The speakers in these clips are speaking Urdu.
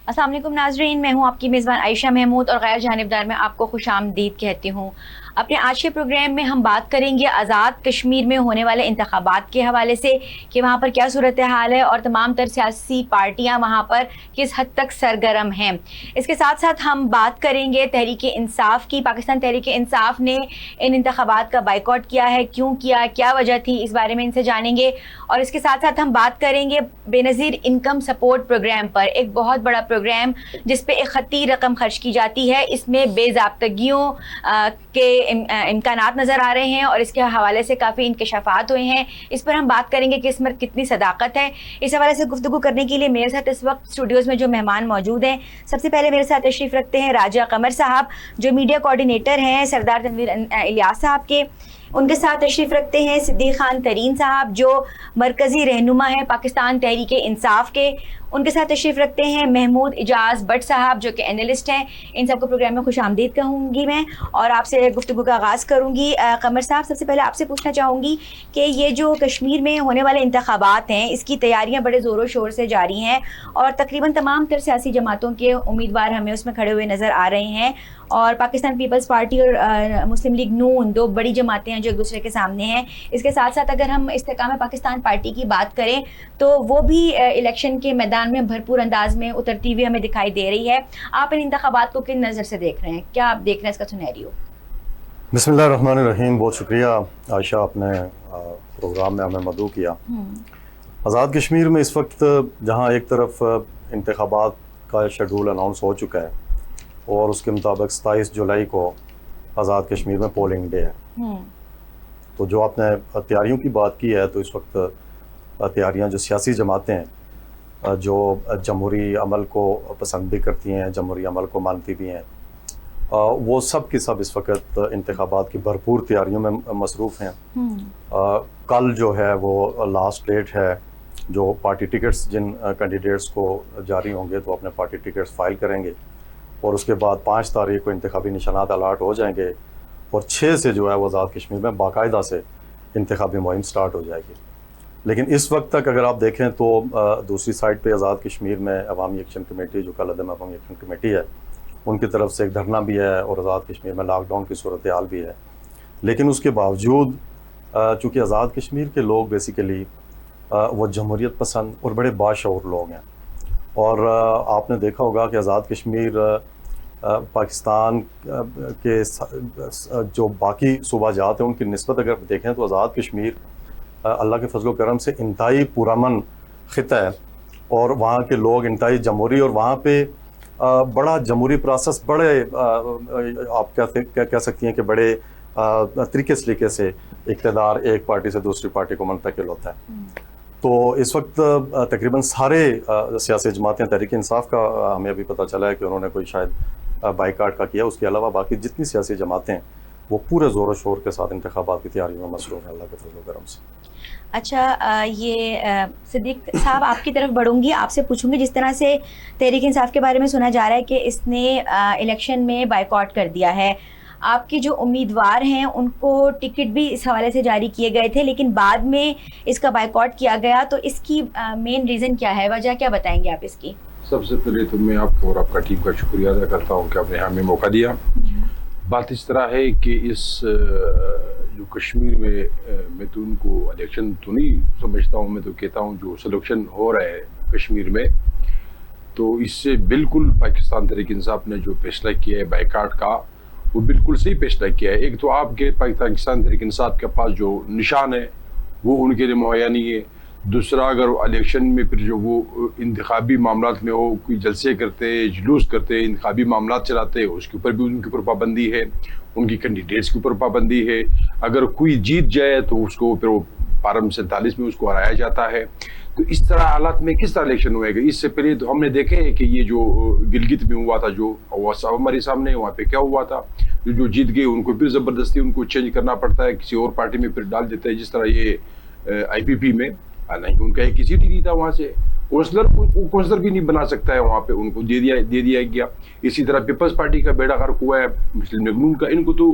السلام علیکم ناظرین، میں ہوں آپ کی میزبان عائشہ محمود اور غیر جانبدار میں آپ کو خوش آمدید کہتی ہوں۔ اپنے آج کے پروگرام میں ہم بات کریں گے آزاد کشمیر میں ہونے والے انتخابات کے حوالے سے کہ وہاں پر کیا صورتحال ہے اور تمام تر سیاسی پارٹیاں وہاں پر کس حد تک سرگرم ہیں۔ اس کے ساتھ ساتھ ہم بات کریں گے تحریک انصاف کی۔ پاکستان تحریک انصاف نے ان انتخابات کا بائیکاٹ کیا ہے، کیوں کیا، کیا وجہ تھی، اس بارے میں ان سے جانیں گے۔ اور اس کے ساتھ ساتھ ہم بات کریں گے بے نظیر انکم سپورٹ پروگرام پر، ایک بہت بڑا پروگرام جس پہ ایک خطی رقم خرچ کی جاتی ہے۔ اس میں بے ضابطگیوں کے امکانات نظر آ رہے ہیں اور اس کے حوالے سے کافی انکشافات ہوئے ہیں۔ اس پر ہم بات کریں گے کہ اس میں کتنی صداقت ہے۔ اس حوالے سے گفتگو کرنے کے لیے میرے ساتھ اس وقت اسٹوڈیوز میں جو مہمان موجود ہیں، سب سے پہلے میرے ساتھ تشریف رکھتے ہیں راجہ قمر صاحب جو میڈیا کوآرڈینیٹر ہیں سردار تنویر الیاس صاحب کے۔ ان کے ساتھ تشریف رکھتے ہیں صدیق خان ترین صاحب جو مرکزی رہنما ہیں پاکستان تحریک انصاف کے۔ ان کے ساتھ تشریف رکھتے ہیں محمود اجاز بٹ صاحب جو کہ اینالسٹ ہیں۔ ان سب کو پروگرام میں خوش آمدید کہوں گی میں اور آپ سے گفتگو کا آغاز کروں گی۔ قمر صاحب، سب سے پہلے آپ سے پوچھنا چاہوں گی کہ یہ جو کشمیر میں ہونے والے انتخابات ہیں اس کی تیاریاں بڑے زور و شور سے جاری ہیں اور تقریباً تمام تر سیاسی جماعتوں کے امیدوار ہمیں اس میں کھڑے ہوئے نظر آ رہے ہیں، اور پاکستان پیپلز پارٹی اور مسلم لیگ نون دو بڑی جماعتیں ہیں جو ایک دوسرے کے سامنے ہیں۔ اس کے ساتھ ساتھ اگر ہم استحکام پاکستان پارٹی کی بات کریں تو وہ بھی الیکشن کے میدان میں بھرپور انداز میں اترتی ہوئی ہمیں دکھائی دے رہی ہے۔ آپ ان انتخابات کو کن نظر سے دیکھ رہے ہیں؟ کیا آپ دیکھ رہے ہیں اس کا سینیریو؟ بسم اللہ الرحمن الرحیم۔ بہت شکریہ عائشہ، آپ نے پروگرام میں ہمیں مدعو کیا۔ آزاد کشمیر میں اس وقت جہاں ایک طرف انتخابات کا شیڈول اناؤنس ہو چکا ہے اور اس کے مطابق 27 جولائی کو آزاد کشمیر میں پولنگ ڈے ہے، تو جو آپ نے تیاریوں کی بات کی ہے تو اس وقت تیاریاں جو سیاسی جماعتیں ہیں جو جمہوری عمل کو پسند بھی کرتی ہیں، جمہوری عمل کو مانتی بھی ہیں، وہ سب کی سب اس وقت انتخابات کی بھرپور تیاریوں میں مصروف ہیں۔ کل جو ہے وہ لاسٹ ڈیٹ ہے جو پارٹی ٹکٹس جن کینڈیڈیٹس کو جاری ہوں گے تو اپنے پارٹی ٹکٹس فائل کریں گے، اور اس کے بعد 5 تاریخ کو انتخابی نشانات الاٹ ہو جائیں گے اور 6 سے جو ہے وہ آزاد کشمیر میں باقاعدہ سے انتخابی مہم سٹارٹ ہو جائے گی۔ لیکن اس وقت تک اگر آپ دیکھیں تو دوسری سائڈ پہ آزاد کشمیر میں عوامی ایکشن کمیٹی جو کل عدم عوامی ایکشن کمیٹی ہے ان کی طرف سے ایک دھرنا بھی ہے اور آزاد کشمیر میں لاک ڈاؤن کی صورتحال بھی ہے، لیکن اس کے باوجود چونکہ آزاد کشمیر کے لوگ بیسیکلی وہ جمہوریت پسند اور بڑے باشعور لوگ ہیں، اور آپ نے دیکھا ہوگا کہ آزاد کشمیر پاکستان کے جو باقی صوبہ جات ہیں ان کی نسبت اگر دیکھیں تو آزاد کشمیر اللہ کے فضل و کرم سے انتہائی پرامن خطہ ہے، اور وہاں کے لوگ انتہائی جمہوری، اور وہاں پہ بڑا جمہوری پروسیس بڑے آپ کہہ سکتی ہیں کہ بڑے طریقے سلیقے سے اقتدار ایک پارٹی سے دوسری پارٹی کو منتقل ہوتا ہے۔ تو اس وقت تقریباً سارے سیاسی جماعتیں، تحریک انصاف کا ہمیں ابھی پتہ چلا ہے کہ انہوں نے کوئی شاید بائیکاٹ کا کیا، اس کے علاوہ باقی جتنی سیاسی جماعتیں وہ پورے زور و شور کے ساتھ انتخابات کی تیاری میں مصروف ہیں اللہ کے فضل و کرم سے۔ اچھا، یہ صدیق صاحب آپ کی طرف بڑھوں گی، آپ سے پوچھوں گی جس طرح سے تحریک انصاف کے بارے میں سنا جا رہا ہے کہ اس نے الیکشن میں بائیکاٹ کر دیا ہے، آپ کے جو امیدوار ہیں ان کو ٹکٹ بھی اس حوالے سے جاری کیے گئے تھے لیکن بعد میں اس کا بائیکاٹ کیا گیا، تو اس کی مین ریزن کیا ہے، وجہ کیا بتائیں گے آپ اس کی؟ سب سے پہلے تو میں آپ کو اور آپ کا ٹیم کا شکریہ ادا کرتا ہوں کہ آپ نے ہمیں موقع دیا۔ بات اس طرح ہے کہ اس جو کشمیر میں تو ان کو الیکشن تو نہیں سمجھتا ہوں، میں تو کہتا ہوں جو سلیکشن ہو رہا ہے کشمیر میں، تو اس سے بالکل پاکستان تحریک انصاف نے جو فیصلہ کیا ہے بائیکاٹ کا وہ بالکل صحیح فیصلہ کیا ہے۔ ایک تو آپ کے پاکستان تحریک انصاف کے پاس جو نشان ہے وہ ان کے لیے مہیا نہیں ہے، دوسرا اگر الیکشن میں پھر جو وہ انتخابی معاملات میں وہ کوئی جلسے کرتے، جلوس کرتے، انتخابی معاملات چلاتے، اس کے اوپر بھی ان کے اوپر پابندی ہے، ان کی کینڈیڈیٹس کے اوپر پابندی ہے۔ اگر کوئی جیت جائے تو اس کو پھر وہ فارم 47 میں اس کو ہرایا جاتا ہے۔ تو اس طرح حالات میں کس طرح الیکشن ہوئے گا؟ اس سے پہلے تو ہم نے دیکھے کہ یہ جو گلگت میں ہوا تھا جو ہمارے سامنے، وہاں پہ کیا ہوا تھا، جو جیت گئے ان کو پھر زبردستی ان کو چینج کرنا پڑتا ہے، کسی اور پارٹی میں پھر ڈال دیتے ہیں، جس طرح یہ IPP میں، حالانکہ ان کا ایک سیٹ ہی نہیں تھا وہاں سے، کونسلر بھی نہیں بنا سکتا ہے وہاں پہ، ان کو دے دیا گیا۔ اسی طرح پیپلز پارٹی کا بیڑا غرق ہوا ہے، مسلم لیگ نون کا، ان کو تو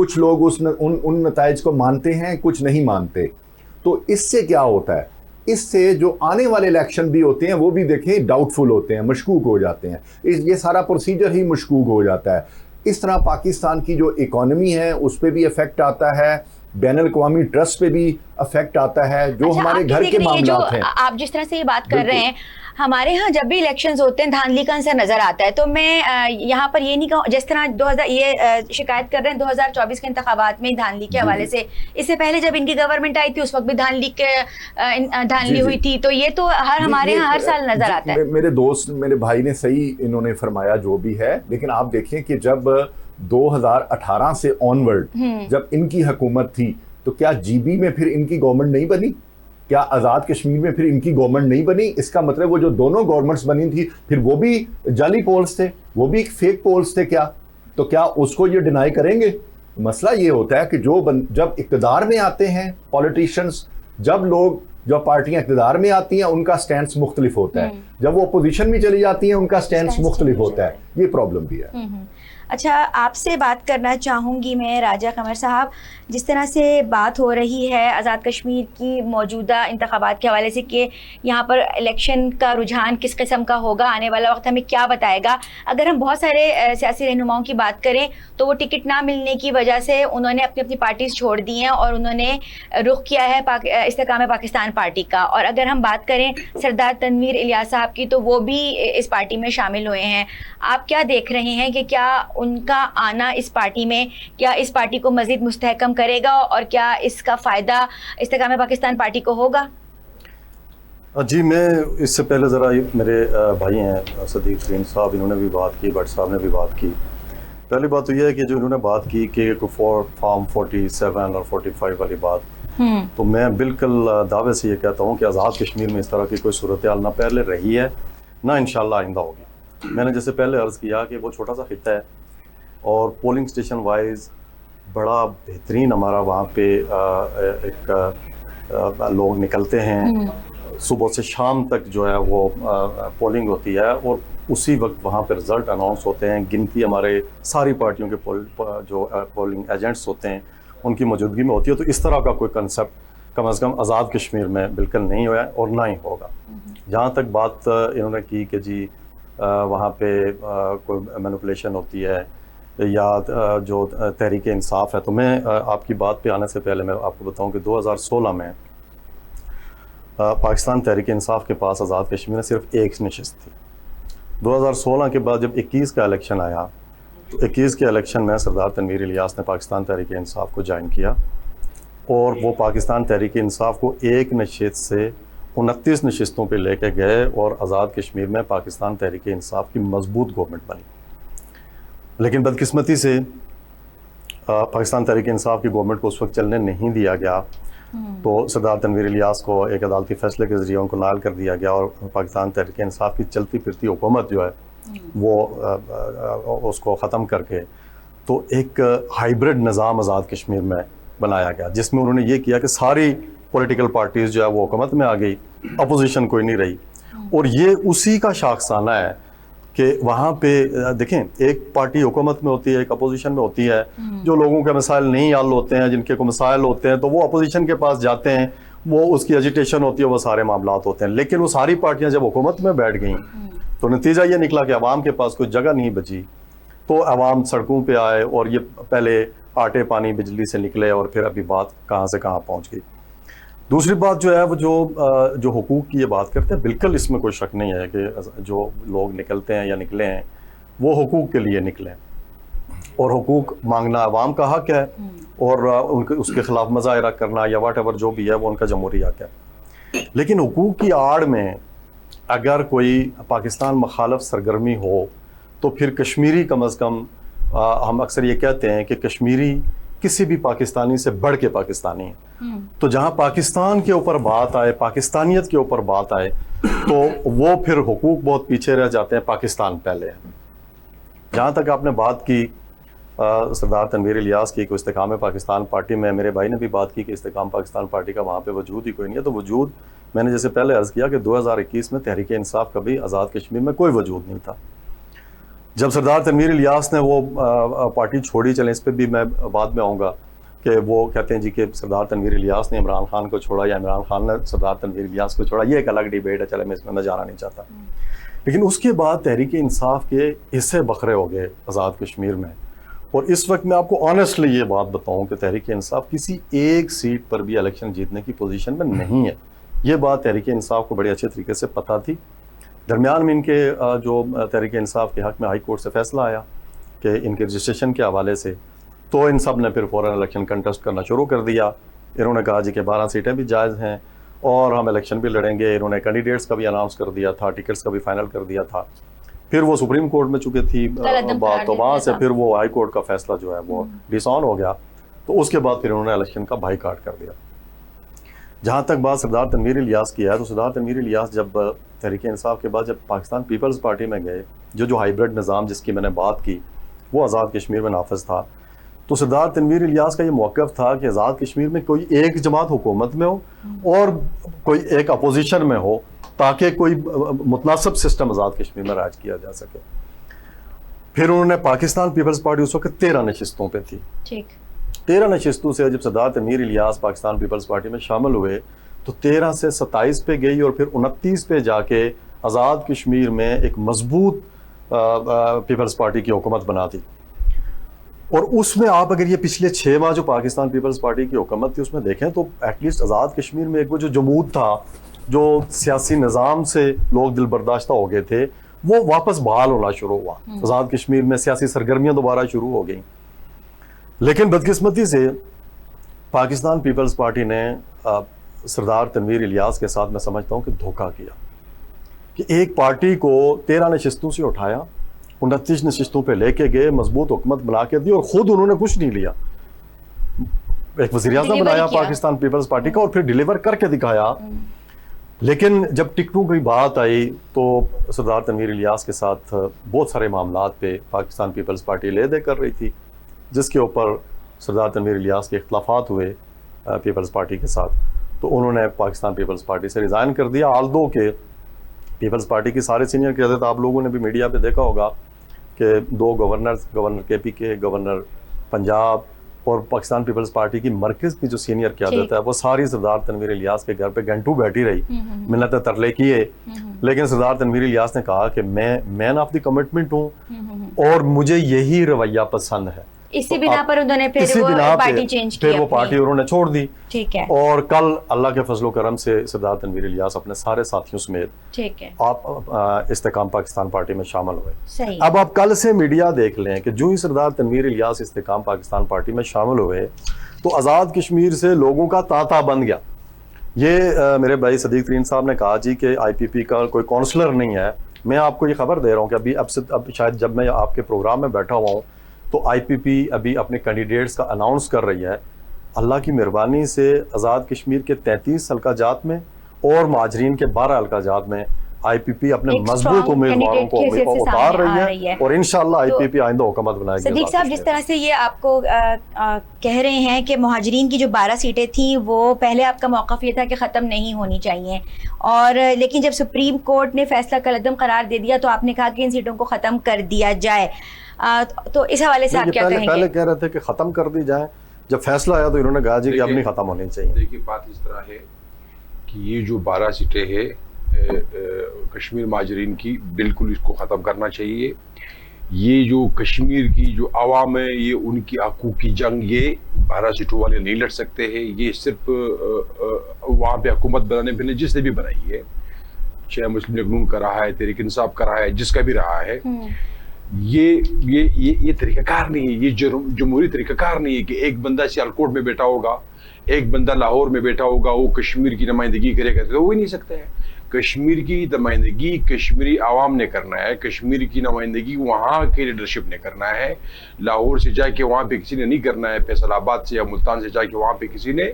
کچھ لوگ ان نتائج کو مانتے ہیں, کچھ نہیں مانتے. تو اس سے کیا ہوتا ہے, اس سے جو آنے والے الیکشن بھی ہوتے ہیں وہ بھی دیکھیں ڈاؤٹ فل ہوتے ہیں, مشکوک ہو جاتے ہیں. یہ سارا پروسیجر ہی مشکوک ہو جاتا ہے. اس طرح پاکستان کی جو اکانومی ہے اس پہ بھی افیکٹ آتا ہے, بین الاقوامی ٹرسٹ پہ بھی افیکٹ آتا ہے, جو ہمارے گھر کے معاملات ہیں. آپ جس طرح سے یہ بات کر رہے ہیں, ہمارے ہاں جب بھی الیکشنز ہوتے ہیں دھاندلی کا عنصر نظر آتا ہے. تو میں یہاں پر یہ نہیں کہوں, جس طرح یہ شکایت کر رہے ہیں 2024 کے انتخابات میں دھاندلی کے حوالے سے, اس سے پہلے جب ان کی گورنمنٹ آئی تھی اس وقت بھی دھاندلی ہوئی تھی. تو یہ تو ہمارے ہاں ہر سال نظر آتا ہے. میرے دوست, میرے بھائی نے صحیح انہوں نے فرمایا جو بھی ہے, لیکن آپ دیکھیں کہ جب 2018 سے آنورڈ جب ان کی حکومت تھی تو کیا جی بی میں پھر ان کی گورنمنٹ نہیں بنی؟ کیا آزاد کشمیر میں پھر ان کی گورنمنٹ نہیں بنی؟ اس کا مطلب وہ جو دونوں گورنمنٹس بنی تھی پھر وہ بھی جعلی پولز تھے, وہ بھی فیک پولز تھے کیا؟ تو کیا اس کو یہ ڈینائی کریں گے؟ مسئلہ یہ ہوتا ہے کہ جب اقتدار میں آتے ہیں پولیٹیشینز, جب پارٹیاں اقتدار میں آتی ہیں ان کا سٹینس مختلف ہوتا ہے, جب وہ اپوزیشن میں چلی جاتی ہیں ان کا سٹینس مختلف ہوتا ہے. یہ پرابلم بھی ہے. اچھا, آپ سے بات کرنا چاہوں گی میں راجہ قمر صاحب, جس طرح سے بات ہو رہی ہے آزاد کشمیر کی موجودہ انتخابات کے حوالے سے کہ یہاں پر الیکشن کا رجحان کس قسم کا ہوگا, آنے والا وقت ہمیں کیا بتائے گا. اگر ہم بہت سارے سیاسی رہنماؤں کی بات کریں تو وہ ٹکٹ نہ ملنے کی وجہ سے انہوں نے اپنی پارٹیز چھوڑ دی ہیں اور انہوں نے رخ کیا ہے استحکام پاکستان پارٹی کا. اور اگر ہم بات کریں سردار تنویر الیاس صاحب کی تو وہ بھی اس پارٹی میں شامل ہوئے ہیں. آپ کیا دیکھ رہے ہیں کہ کیا ان کا آنا اس پارٹی میں کیا اس پارٹی کو مزید مستحکم کرے گا اور کیا اس کا فائدہ استحکام پاکستان پارٹی کو ہوگا؟ جی, میں اس سے پہلے ذرا میرے بھائی ہیں صدیق ترین صاحب, انہوں نے بھی بات کی, بٹ صاحب نے بھی بات کی. پہلی بات تو یہ ہے کہ جو انہوں نے بات کی کہ فارم 47 اور 45 والی بات, تو میں بالکل دعوے سے یہ کہتا ہوں کہ آزاد کشمیر میں اس طرح کی کوئی صورتحال نہ پہلے رہی ہے نہ انشاءاللہ آئندہ ہوگی. میں نے جیسے پہلے عرض کیا کہ وہ چھوٹا سا خطہ ہے اور پولنگ اسٹیشن وائز بڑا بہترین ہمارا وہاں پہ ایک لوگ نکلتے ہیں, صبح سے شام تک جو ہے وہ پولنگ ہوتی ہے اور اسی وقت وہاں پہ رزلٹ اناؤنس ہوتے ہیں. گنتی ہمارے ساری پارٹیوں کے جو پولنگ ایجنٹس ہوتے ہیں ان کی موجودگی میں ہوتی ہے. تو اس طرح کا کوئی کنسیپٹ کم از کم آزاد کشمیر میں بالکل نہیں ہوا ہے اور نہ ہی ہوگا. جہاں تک بات انہوں نے کی کہ جی وہاں پہ کوئی مینوپولیشن ہوتی ہے یا جو تحریک انصاف ہے, تو میں آپ کی بات پہ آنے سے پہلے میں آپ کو بتاؤں کہ 2016 میں پاکستان تحریک انصاف کے پاس آزاد کشمیر میں صرف ایک نشست تھی. 2016 کے بعد جب 21 کا الیکشن آیا تو 21 کے الیکشن میں سردار تنویر الیاس نے پاکستان تحریک انصاف کو جوائن کیا اور وہ پاکستان تحریک انصاف کو ایک نشست سے 29 نشستوں پہ لے کے گئے اور آزاد کشمیر میں پاکستان تحریک انصاف کی مضبوط گورنمنٹ بنی. لیکن بدقسمتی سے پاکستان تحریک انصاف کی گورنمنٹ کو اس وقت چلنے نہیں دیا گیا, تو سردار تنویر الیاس کو ایک عدالتی فیصلے کے ذریعے ان کو نائل کر دیا گیا اور پاکستان تحریک انصاف کی چلتی پھرتی حکومت جو ہے وہ اس کو ختم کر کے تو ایک ہائیبرڈ نظام آزاد کشمیر میں بنایا گیا, جس میں انہوں نے یہ کیا کہ ساری پولیٹیکل پارٹیز جو ہے وہ حکومت میں آ گئی, اپوزیشن کوئی نہیں رہی. اور یہ اسی کا شاخسانہ ہے کہ وہاں پہ دیکھیں ایک پارٹی حکومت میں ہوتی ہے, ایک اپوزیشن میں ہوتی ہے. جو لوگوں کے مسائل نہیں حل ہوتے ہیں, جن کے کوئی مسائل ہوتے ہیں, تو وہ اپوزیشن کے پاس جاتے ہیں, وہ اس کی ایجیٹیشن ہوتی ہے, وہ سارے معاملات ہوتے ہیں. لیکن وہ ساری پارٹیاں جب حکومت میں بیٹھ گئیں تو نتیجہ یہ نکلا کہ عوام کے پاس کوئی جگہ نہیں بچی, تو عوام سڑکوں پہ آئے اور یہ پہلے آٹے پانی بجلی سے نکلے اور پھر ابھی بات کہاں سے کہاں پہنچ گئی. دوسری بات جو ہے وہ جو حقوق کی یہ بات کرتے ہیں, بالکل اس میں کوئی شک نہیں ہے کہ جو لوگ نکلتے ہیں یا نکلے ہیں وہ حقوق کے لیے نکلے, اور حقوق مانگنا عوام کا حق ہے اور اس کے خلاف مظاہرہ کرنا یا واٹ ایور جو بھی ہے وہ ان کا جمہوری حق ہے. لیکن حقوق کی آڑ میں اگر کوئی پاکستان مخالف سرگرمی ہو تو پھر کشمیری کم از کم, ہم اکثر یہ کہتے ہیں کہ کشمیری کسی بھی پاکستانی سے بڑھ کے پاکستانی ہے. تو جہاں پاکستان کے اوپر بات آئے, پاکستانیت کے اوپر بات آئے, تو وہ پھر حقوق بہت پیچھے رہ جاتے ہیں, پاکستان پہلے ہے. جہاں تک آپ نے بات کی سردار تنویر الیاس کی کہ استحکام پاکستان پارٹی میں, میرے بھائی نے بھی بات کی کہ استحکام پاکستان پارٹی کا وہاں پہ وجود ہی کوئی نہیں ہے. تو وجود میں نے جیسے پہلے عرض کیا کہ 2021 میں تحریک انصاف کا بھی آزاد کشمیر میں کوئی وجود نہیں تھا. جب سردار تنویر الیاس نے وہ پارٹی چھوڑی، چلیں اس پہ بھی میں بعد میں آؤں گا کہ وہ کہتے ہیں جی کہ سردار تنویر الیاس نے عمران خان کو چھوڑا یا عمران خان نے سردار تنویر الیاس کو چھوڑا، یہ ایک الگ ڈیبیٹ ہے، چلے میں اس میں جانا نہیں چاہتا. لیکن اس کے بعد تحریک انصاف کے حصے بکھرے ہو گئے آزاد کشمیر میں. اور اس وقت میں آپ کو آنیسٹلی یہ بات بتاؤں کہ تحریک انصاف کسی ایک سیٹ پر بھی الیکشن جیتنے کی پوزیشن میں نہیں ہے. یہ بات تحریک انصاف کو بڑے اچھے طریقے سے پتہ تھی. درمیان میں ان کے جو تحریک انصاف کے حق میں ہائی کورٹ سے فیصلہ آیا کہ ان کے رجسٹریشن کے حوالے سے، تو ان سب نے پھر فوراً الیکشن کنٹیسٹ کرنا شروع کر دیا. انہوں نے کہا جی کہ 12 سیٹیں بھی جائز ہیں اور ہم الیکشن بھی لڑیں گے. انہوں نے کینڈیڈیٹس کا بھی اناؤنس کر دیا تھا، ٹکٹس کا بھی فائنل کر دیا تھا. پھر وہ سپریم کورٹ میں چکے تھی بات، تو وہاں سے پھر وہ ہائی کورٹ کا فیصلہ جو ہے وہ ڈس آن ہو گیا. تو اس کے بعد پھر انہوں نے الیکشن کا بائیکاٹ کر دیا. جہاں تک بات سردار تنویر الیاس کی ہے، تو سردار تنویر الیاس جب تحریک انصاف کے بعد جب پاکستان پیپلز پارٹی میں گئے، جو ہائیبرڈ نظام جس کی میں نے بات کی وہ آزاد کشمیر میں نافذ تھا، تو سردار تنویر الیاس کا یہ موقف تھا کہ آزاد کشمیر میں کوئی ایک جماعت حکومت میں ہو اور کوئی ایک اپوزیشن میں ہو، تاکہ کوئی متناسب سسٹم آزاد کشمیر میں راج کیا جا سکے. پھر انہوں نے پاکستان پیپلز پارٹی اس وقت 13 نشستوں پہ تھی. 13 نشستوں سے جب سردار تنویر الیاس پاکستان پیپلز پارٹی میں شامل ہوئے تو 13 سے 27 پہ گئی اور پھر 29 پہ جا کے آزاد کشمیر میں ایک مضبوط پیپلز پارٹی کی حکومت بنا دی. اور اس میں آپ اگر یہ پچھلے 6 ماہ جو پاکستان پیپلز پارٹی کی حکومت تھی اس میں دیکھیں تو ایٹ لیسٹ آزاد کشمیر میں ایک وہ جو جمود تھا، جو سیاسی نظام سے لوگ دل برداشتہ ہو گئے تھے، وہ واپس بحال ہونا شروع ہوا. آزاد کشمیر میں سیاسی سرگرمیاں دوبارہ شروع ہو گئیں. لیکن بدقسمتی سے پاکستان پیپلز پارٹی نے سردار تنویر الیاس کے ساتھ میں سمجھتا ہوں کہ دھوکہ کیا کہ ایک پارٹی کو 13 نشستوں سے اٹھایا، 29 نشستوں پہ لے کے گئے، مضبوط حکومت بنا کے دی اور خود انہوں نے کچھ نہیں لیا. ایک وزیر اعظم بنایا پاکستان پیپلز پارٹی کا اور پھر ڈیلیور کر کے دکھایا. لیکن جب ٹکٹوں کی بات آئی تو سردار تنویر الیاس کے ساتھ بہت سارے معاملات پہ پاکستان پیپلز پارٹی لے دے کر رہی تھی، جس کے اوپر سردار تنویر الیاس کے اختلافات ہوئے پیپلز پارٹی کے ساتھ. تو انہوں نے پاکستان پیپلز پارٹی سے ریزائن کر دیا. آلدو کہ پیپلز پارٹی کی سارے سینئر قیادت، آپ لوگوں نے بھی میڈیا پہ دیکھا ہوگا کہ 2 گورنر کے پی کے، گورنر پنجاب اور پاکستان پیپلز پارٹی کی مرکز کی جو سینئر قیادت ہے وہ ساری سردار تنویر الیاس کے گھر پہ گھنٹوں بیٹھی رہی، منتیں ترلے کیے. لیکن سردار تنویر الیاس نے کہا کہ میں مین آف دی کمٹمنٹ ہوں اور مجھے یہی رویہ پسند ہے. اسی بنا پر انہوں نے پھر وہ پارٹی چینج کی، پھر وہ پارٹی انہوں نے چھوڑ دی. ٹھیک ہے. اور کل اللہ کے فضل و کرم سے سردار تنویر الیاس اپنے سارے ساتھیوں سمیت ٹھیک ہے آپ استحکام پاکستان پارٹی میں شامل ہوئے. صحیح. اب آپ کل سے میڈیا دیکھ لیں کہ جو ہی سردار تنویر الیاس استحکام پاکستان پارٹی میں شامل ہوئے تو آزاد کشمیر سے لوگوں کا تانتا بن گیا. یہ میرے بھائی صدیق ترین صاحب نے کہا جی کہ آئی پی پی کا کوئی کونسلر نہیں ہے. میں آپ کو یہ خبر دے رہا ہوں کہ اب شاید جب میں آپ کے پروگرام میں بیٹھا ہوا ہوں تو آئی پی پی ابھی اپنے کینڈیڈیٹس کا اناؤنس کر رہی ہے. اللہ کی مہربانی سے آزاد کشمیر کے 33 حلقہ جات میں اور مہاجرین کے 12 حلقہ جات میں آئی پی پی اپنے مضبوط امیدواروں کو اتار رہی ہے اور انشاءاللہ آئی پی پی آئندہ حکومت بنائے گی. صدیق صاحب جس طرح سے یہ آپ کو کہہ رہے ہیں کہ مہاجرین کی جو 12 سیٹیں تھیں وہ پہلے آپ کا موقف یہ تھا کہ ختم نہیں ہونی چاہیے، اور لیکن جب سپریم کورٹ نے فیصلہ کالعدم قرار دے دیا تو آپ نے کہا کہ ان سیٹوں کو ختم کر دیا جائے. تو اس حوالے سے آپ کیا کہیں گے؟ پہلے کہہ رہے تھے کہ ختم کر دی جائے، جب فیصلہ آیا تو انہوں نے کہا جی کہ اب نہیں ختم ہونی چاہیے. دیکھیے بات اس طرح ہے کہ یہ جو 12 سیٹیں ہیں کشمیر مہاجرین کی، بالکل اس کو ختم کرنا چاہیے. یہ جو کشمیر کی جو عوام ہے یہ ان کی حقوق کی جنگ یہ 12 سیٹوں والے نہیں لڑ سکتے ہیں. یہ صرف وہاں پہ حکومت بنانے پھرنے جس نے بھی بنائی ہے، چاہے مسلم لیگ نون کا رہا ہے، تحریک انصاف کا رہا ہے، جس کا بھی رہا ہے، یہ طریقہ کار نہیں ہے. یہ جمہوری طریقہ کار نہیں ہے کہ ایک بندہ سیالکوٹ میں بیٹھا ہوگا، ایک بندہ لاہور میں بیٹھا ہوگا، وہ کشمیر کی نمائندگی کرے گا. تو وہ ہی نہیں سکتا ہے. کشمیر کی نمائندگی کشمیری عوام نے کرنا ہے، کشمیر کی نمائندگی وہاں کے لیڈرشپ نے کرنا ہے. لاہور سے جا کے وہاں پہ کسی نے نہیں کرنا ہے، فیصل آباد سے یا ملتان سے جا کے وہاں پہ کسی نے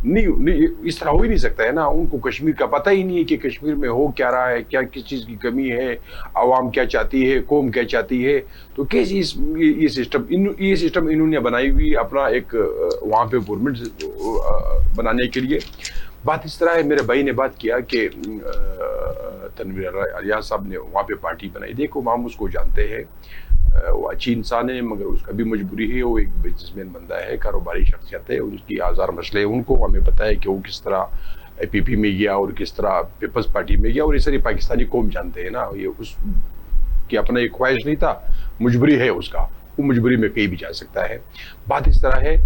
نہیں، اس طرح ہو ہی نہیں سکتا ہے نا. ان کو کشمیر کا پتہ ہی نہیں ہے کہ کشمیر میں ہو کیا رہا ہے، کیا کس چیز کی کمی ہے، عوام کیا چاہتی ہے، قوم کیا چاہتی ہے. تو کیسی یہ سسٹم انہوں نے بنائی ہوئی اپنا ایک وہاں پہ گورنمنٹ بنانے کے لیے. بات اس طرح ہے، میرے بھائی نے بات کیا کہ تنویر الیاس صاحب نے وہاں پہ پارٹی بنائی. دیکھو ہم اس کو جانتے ہیں، وہ اچھی انسان ہے مگر اس کا بھی مجبوری ہے, وہ ایک بزنس مین بندہ ہے, کاروباری شخصیت ہے, ان کی آزار مسئلے ہیں ان کو, ہمیں پتہ ہے کہ وہ کس طرح پی پی میں گیا اور کس طرح پیپلز پارٹی میں گیا, اور یہ ساری پاکستانی قوم جانتے ہیں نا, یہ اس کی اپنا ایک خواہش نہیں تھا, مجبوری ہے اس کا, وہ مجبوری میں کہیں بھی جا سکتا ہے. بات اس طرح ہے,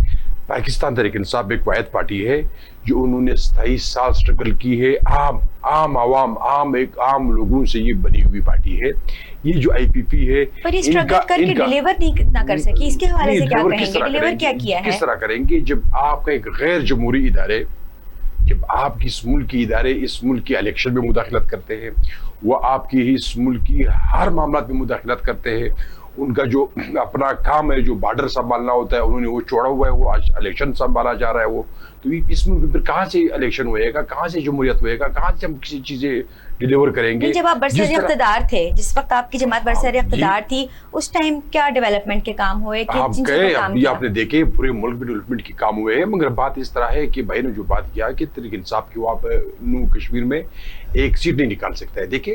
پاکستان تحریک انصاف ایک واحد پارٹی ہے جو انہوں نے 27 سال سٹرگل کی ہے, عام عوام عام لوگوں سے یہ بنی ہوئی پارٹی ہے. یہ جو آئی پی پی ہے, پر یہ سٹرگل کر کے ڈیلیور نہیں نہ کر سکی, اس کے حوالے سے کیا کہیں گے, ڈیلیور کیا کیا ہے؟ کس طرح کریں گے جب آپ کا ایک غیر جمہوری ادارے, جب آپ کی اس ملک کی ادارے اس ملک کی الیکشن میں مداخلت کرتے ہیں, وہ آپ کی اس ملک کی ہر معاملات میں مداخلت کرتے ہیں, ان کا جو اپنا کام ہے جو بارڈر سنبھالنا ہوتا ہے انہوں نے وہ چھوڑا ہوا ہے, وہ آج الیکشن سنبھالا جا رہا ہے, وہ تو اس ملک میں پھر کہاں سے الیکشن ہوئے گا, کہاں سے جمہوریت ہوئے گا, کہاں سے ہم کسی چیزیں ڈیلیور کریں گے؟ جب آپ برسر اقتدار تھے, جس وقت آپ کی جماعت برسر اقتدار تھی, اس ٹائم کیا ڈیولپمنٹ کے کام ہوئے؟ آپ نے دیکھے پورے ملک میں ڈیولپمنٹ کے کام ہوئے ہیں, مگر بات اس طرح ہے کہ بھائی نے جو بات کیا کہ تحریک انصاف کی, وہ آپ کشمیر میں ایک سیٹ نہیں نکال سکتا ہے. دیکھیں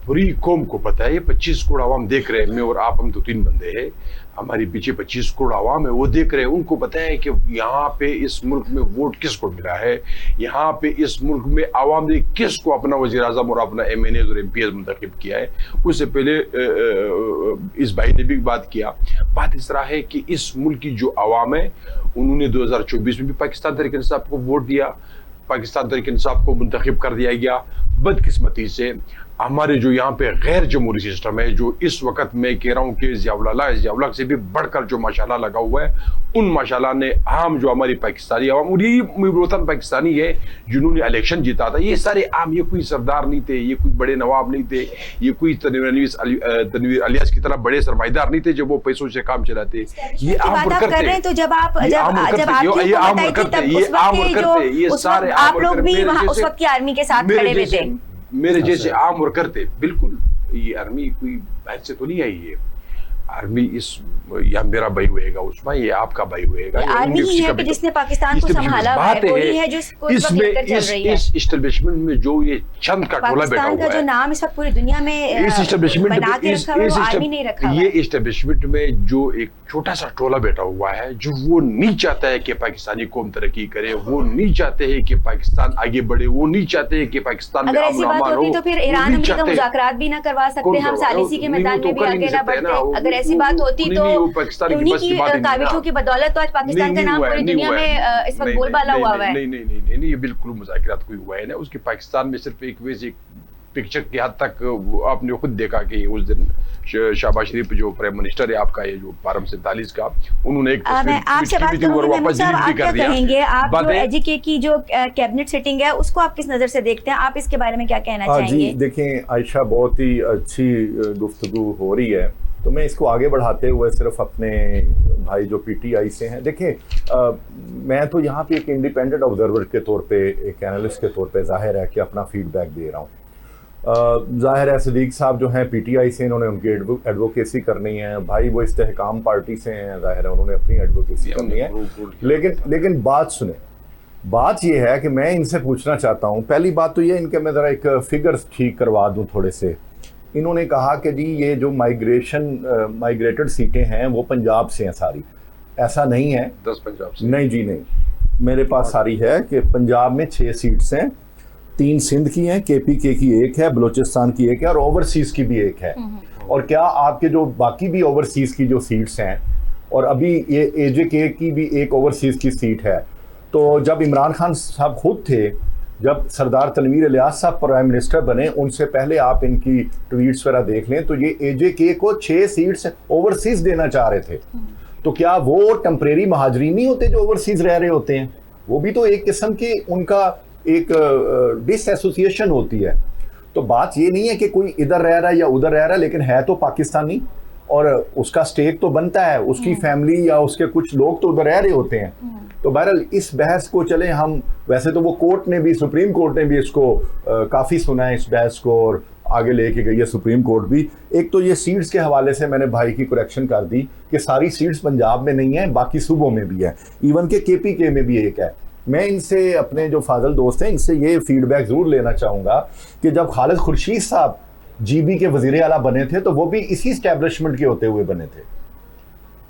پوری قوم کو پتہ ہے, 25 کروڑ عوام دیکھ رہے ہیں, میں اور آپ ہم 2-3 بندے ہیں, ہماری پیچھے 25 کروڑ عوام ہے, وہ دیکھ رہے ہیں, ان کو پتہ ہے کہ یہاں پہ اس ملک میں ووٹ کس کو ملا ہے, یہاں پہ اس ملک میں عوام نے کس کو اپنا وزیر اعظم اور اپنا ایم این ایز اور ایم پی ایز منتخب کیا ہے. اس سے پہلے اس بھائی نے بھی بات کیا, بات اس طرح ہے کہ اس ملک کی جو عوام ہے انہوں نے 2024 میں بھی پاکستان تحریک انصاف کو ووٹ دیا, پاکستان تحریک انصاف کو منتخب کر دیا گیا. بدقسمتی سے ہمارے جو یہاں پہ غیر جمہوری سسٹم ہے, جو اس وقت میں کہہ رہا ہوں کہ ضیاء سے بھی بڑھ کر جو ماشاءاللہ لگا ہوا ہے, ان ماشاءاللہ نے عام جو ہماری پاکستانی عوام, اور یہ وطن پاکستانی ہے جنہوں نے الیکشن جیتا تھا, یہ سارے عام, یہ کوئی سردار نہیں تھے, یہ کوئی بڑے نواب نہیں تھے, یہ کوئی تنویر الیاس کی طرح بڑے سرمایہ نہیں تھے جو وہ پیسوں سے کام چلاتے, یہ عام ورکر تھے, یہ سارے آپ لوگ بھی وہاں اس وقت کی آرمی کے ساتھ کھڑے ہوئے تھے, میرے جیسے عام ورکر تھے. بالکل یہ آرمی کوئی بحث سے تو نہیں آئی ہے, آرمی یا میرا بھائی ہوئے گا عثمان, یہ آپ کا بھائی ہوئے گا, آرمی ہی ہے کہ جس نے پاکستان کو سنبھالا ہوا ہے, وہی ہے جو اس کو اس وقت لے کر چل رہی ہے. اس اسٹیبلشمنٹ میں جو یہ چند کا ٹولہ بیٹھا ہوا ہے, پاکستان کا جو نام اس وقت پوری دنیا میں بنا کے رکھا ہوا ہے, وہ آرمی نہیں رکھا ہوا. یہ اسٹیبلشمنٹ میں جو ایک چھوٹا سا ٹولہ بیٹھا ہوا ہے, جو وہ نہیں چاہتا ہے کہ پاکستانی قوم ترقی کرے, وہ نہیں چاہتے ہیں کہ پاکستان آگے بڑھے, وہ نہیں چاہتے ہیں کہ پاکستان میں اگر ایسی بات ہوتی تو پھر ایران امریکہ مذاکرات بھی نہ کروا سکتے, ہم ثالثی کے میدان میں بھی آگے نہ بڑھتے. اگر ایسی بات ہوتی تو انہی کی کاوشوں کی بدولت تو آج پاکستان کا نام پوری دنیا میں اس وقت بول بالا ہوا ہے. نہیں, یہ بالکل مذاکرات کوئی ہوا ہے نا. اس کے پاکستان میں صرف ایک ویسے پکچر کی حد تک آپ نے خود دیکھا کہ اس دن شہباز شریف جو پرائم منسٹر ہے آپ کا, یہ جو پارم 47 کا, انہوں نے ایک آپ سے بات کروں گی محمود صاحب, آپ کیا کہیں گے, آپ جو ایج کے کی جو کیبنٹ سیٹنگ ہے اس کو آپ کس نظر سے دیکھتے ہیں, آپ اس کے بارے میں کیا کہنا چاہیں گے؟ جی دیکھیں عائشہ, بہت ہی اچھی گفتگو ہو رہی ہے, تو میں اس کو آگے بڑھاتے ہوئے صرف اپنے بھائی جو پی ٹی آئی سے ہیں, دیکھیں میں تو یہاں پہ ایک انڈیپینڈنٹ آبزرور کے طور پہ, ایک اینالسٹ کے طور پہ ظاہر ہے کہ اپنا فیڈ بیک دے رہا ہوں. ظاہر ہے صدیق صاحب جو ہیں پی ٹی آئی سے, انہوں نے ان کی ایڈوکیسی کرنی ہے, بھائی وہ استحکام پارٹی سے ہیں, ظاہر ہے انہوں نے اپنی ایڈوکیسی کرنی ہے. لیکن بات سنیں, بات یہ ہے کہ میں ان سے پوچھنا چاہتا ہوں, پہلی بات تو یہ, ان کے میں ذرا ایک فگرز ٹھیک کروا دوں تھوڑے سے. انہوں نے کہا کہ جی یہ جو مائیگریٹڈ سیٹیں ہیں وہ پنجاب سے ہیں ساری. ایسا نہیں ہے, 10 پنجاب سے نہیں جی نہیں, میرے پاس ساری ہے کہ پنجاب میں 6 سیٹس ہیں, 3 سندھ کی ہیں, کے پی کے کی 1 ہے, بلوچستان کی 1 ہے, اور اوورسیز کی بھی 1 ہے. اور کیا آپ کے جو باقی بھی اوورسیز کی جو سیٹس ہیں, اور ابھی یہ اے جے کے کی بھی 1 اوورسیز کی سیٹ ہے. تو جب عمران خان صاحب خود تھے, جب سردار تنویر الیاس صاحب پرائم منسٹر بنے, ان سے پہلے آپ ان کی ٹویٹس وغیرہ دیکھ لیں, تو یہ اے جے کے کو 6 سیٹس اوورسیز دینا چاہ رہے تھے. تو کیا وہ ٹیمپریری مہاجرین نہیں ہوتے جو اوورسیز رہ رہے ہوتے ہیں؟ وہ بھی تو ایک قسم کی ان کا ایک ڈس ایسوسیشن ہوتی ہے. تو بات یہ نہیں ہے کہ کوئی ادھر رہ رہا ہے یا ادھر رہ رہا ہے, لیکن ہے تو پاکستانی, اور اس کا سٹیک تو بنتا ہے, اس کی فیملی یا اس کے کچھ لوگ تو ادھر رہ رہے ہوتے ہیں. تو بہرحال اس بحث کو چلیں ہم, ویسے تو وہ کورٹ نے بھی, سپریم کورٹ نے بھی اس کو کافی سنا ہے اس بحث کو, اور آگے لے کے گئی ہے سپریم کورٹ بھی. ایک تو یہ سیٹس کے حوالے سے میں نے بھائی کی کریکشن کر دی کہ ساری سیٹس پنجاب میں نہیں ہیں, باقی صوبوں میں بھی ہے, ایون کہ کے پی کے میں بھی 1 ہے. میں ان سے, اپنے جو فاضل دوست ہیں, ان سے یہ فیڈ بیک ضرور لینا چاہوں گا کہ جب خالد خورشید صاحب جی بی کے وزیر اعلیٰ بنے تھے تو وہ بھی اسی اسٹیبلشمنٹ کے ہوتے ہوئے بنے تھے.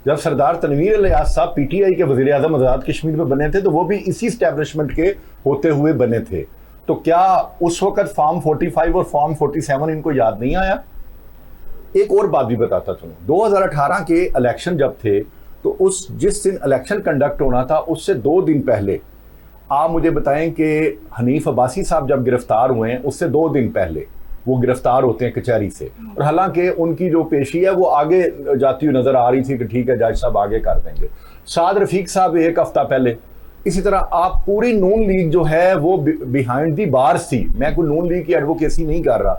جب سردار تنویر الیاس صاحب پی ٹی آئی کے وزیر اعظم آزاد کشمیر میں بنے تھے تو وہ بھی اسی اسٹیبلشمنٹ کے ہوتے ہوئے بنے تھے. تو کیا اس وقت فارم 45 اور فارم 47 ان کو یاد نہیں آیا؟ ایک اور بات بھی بتاتا چلوں, 2018 کے الیکشن جب تھے تو جس دن الیکشن کنڈکٹ ہونا تھا اس سے 2 دن پہلے آپ مجھے بتائیں کہ حنیف عباسی صاحب جب گرفتار ہوئے ہیں اس سے 2 دن پہلے وہ گرفتار ہوتے ہیں کچہری سے, اور حالانکہ ان کی جو پیشی ہے وہ آگے جاتی ہوئی نظر آ رہی تھی کہ ٹھیک ہے جج صاحب آگے کر دیں گے. سعد رفیق صاحب 1 ہفتہ پہلے. اسی طرح آپ پوری نون لیگ جو ہے وہ بیہائنڈ دی بارز تھی. میں کوئی نون لیگ کی ایڈوکیسی نہیں کر رہا,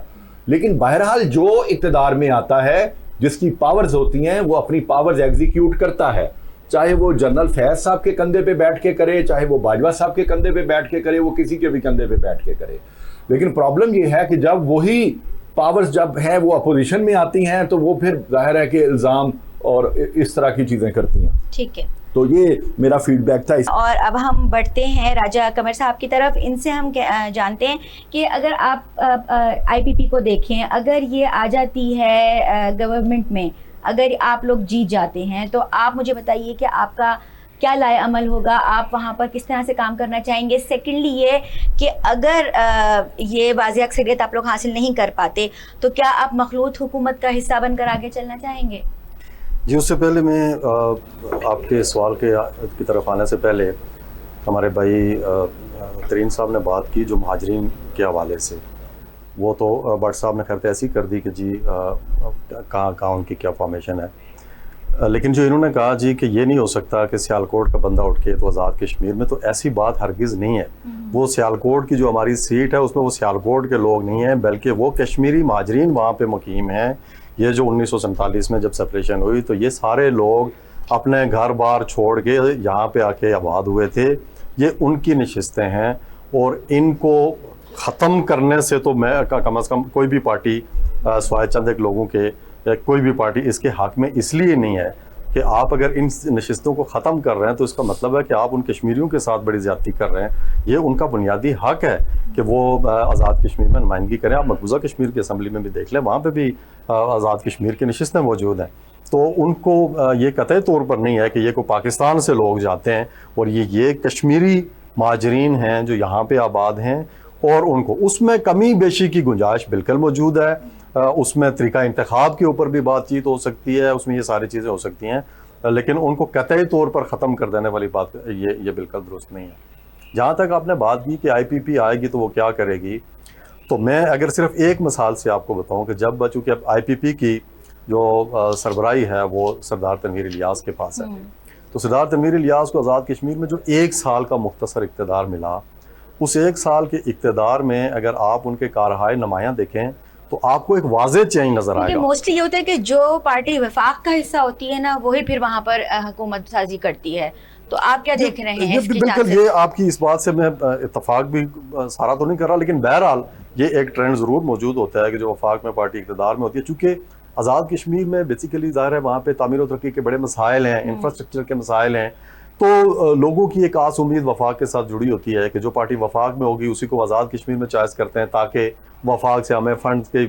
لیکن بہرحال جو اقتدار میں آتا ہے جس کی پاورز ہوتی ہیں وہ اپنی پاورز ایگزیکیوٹ کرتا ہے, چاہے وہ جنرل فیض صاحب کے کندھے پہ بیٹھ کے کرے, چاہے وہ باجوہ صاحب کے کندھے پہ بیٹھ کے کرے, وہ کسی کے بھی کندھے پہ بیٹھ کے کرے. لیکن پرابلم یہ ہے کہ جب وہی پاورز جب ہیں وہ اپوزیشن میں آتی ہیں تو وہ پھر ظاہر ہے کہ الزام اور اس طرح کی چیزیں کرتی ہیں. ٹھیک ہے, تو یہ میرا فیڈ بیک تھا. اور اب ہم بڑھتے ہیں راجہ قمر صاحب کی طرف. ان سے ہم جانتے ہیں کہ اگر آپ آئی پی پی کو دیکھیں, اگر یہ آ جاتی ہے گورنمنٹ میں, اگر آپ لوگ جیت جاتے ہیں تو آپ مجھے بتائیے کہ آپ کا کیا لائے عمل ہوگا, آپ وہاں پر کس طرح سے کام کرنا چاہیں گے. سیکنڈلی یہ کہ اگر یہ واضح اکثریت آپ لوگ حاصل نہیں کر پاتے تو کیا آپ مخلوط حکومت کا حصہ بن کر آگے چلنا چاہیں گے؟ جی, اس سے پہلے میں آپ کے سوال کی طرف آنے سے پہلے ہمارے بھائی ترین صاحب نے بات کی جو مہاجرین کے حوالے سے, وہ تو بٹ صاحب نے خیر ایسی کر دی کہ جی کہاں ان کی کیا فارمیشن ہے. لیکن جو انہوں نے کہا جی کہ یہ نہیں ہو سکتا کہ سیالکوٹ کا بندہ اٹھ کے تو آزاد کشمیر میں, تو ایسی بات ہرگز نہیں ہے. وہ سیالکوٹ کی جو ہماری سیٹ ہے اس میں وہ سیالکوٹ کے لوگ نہیں ہیں, بلکہ وہ کشمیری مہاجرین وہاں پہ مقیم ہیں. یہ جو 1947 میں جب سپریشن ہوئی تو یہ سارے لوگ اپنے گھر بار چھوڑ کے یہاں پہ آ کے آباد ہوئے تھے. یہ ان کی نشستیں ہیں, اور ان کو ختم کرنے سے تو میں کم از کم کوئی بھی پارٹی سوائے چند ایک لوگوں کے کوئی بھی پارٹی اس کے حق میں اس لیے نہیں ہے کہ آپ اگر ان نشستوں کو ختم کر رہے ہیں تو اس کا مطلب ہے کہ آپ ان کشمیریوں کے ساتھ بڑی زیادتی کر رہے ہیں. یہ ان کا بنیادی حق ہے کہ وہ آزاد کشمیر میں نمائندگی کریں. آپ مقبوضہ کشمیر کی اسمبلی میں بھی دیکھ لیں, وہاں پہ بھی آزاد کشمیر کی نشستیں موجود ہیں. تو ان کو یہ قطعی طور پر نہیں ہے کہ یہ کوئی پاکستان سے لوگ جاتے ہیں, اور یہ کشمیری مہاجرین ہیں جو یہاں پہ آباد ہیں, اور ان کو اس میں کمی بیشی کی گنجائش بالکل موجود ہے. اس میں طریقہ انتخاب کے اوپر بھی بات چیت ہو سکتی ہے, اس میں یہ ساری چیزیں ہو سکتی ہیں, لیکن ان کو قطعی طور پر ختم کر دینے والی بات یہ بالکل درست نہیں ہے. جہاں تک آپ نے بات کی کہ آئی پی پی آئے گی تو وہ کیا کرے گی, تو میں اگر صرف ایک مثال سے آپ کو بتاؤں کہ جب چونکہ اب آئی پی پی کی جو سربراہی ہے وہ سردار تنویر الیاس کے پاس ہے, تو سردار تنویر الیاس کو آزاد کشمیر میں جو 1 سال کا مختصر اقتدار ملا, اس 1 سال کے اقتدار میں اگر آپ ان کے کارہائے نمایاں دیکھیں تو آپ کو ایک واضح چینج نظر آئے گا. موسٹلی یہ ہوتا ہے کہ جو پارٹی وفاق کا حصہ ہوتی ہے نا وہی پھر وہاں پر حکومت سازی کرتی ہے. تو آپ کیا دیکھ رہے ہیں؟ بالکل, یہ آپ کی اس بات سے میں اتفاق بھی سارا تو نہیں کر رہا, لیکن بہرحال یہ ایک ٹرینڈ ضرور موجود ہوتا ہے کہ جو وفاق میں پارٹی اقتدار میں ہوتی ہے. چونکہ آزاد کشمیر میں بیسیکلی ظاہر ہے وہاں پہ تعمیر و ترقی کے بڑے مسائل ہیں, انفراسٹرکچر کے مسائل ہیں, تو لوگوں کی ایک آس امید وفاق کے ساتھ جڑی ہوتی ہے کہ جو پارٹی وفاق میں ہوگی اسی کو آزاد کشمیر میں چوائس کرتے ہیں تاکہ وفاق سے ہمیں فنڈز کی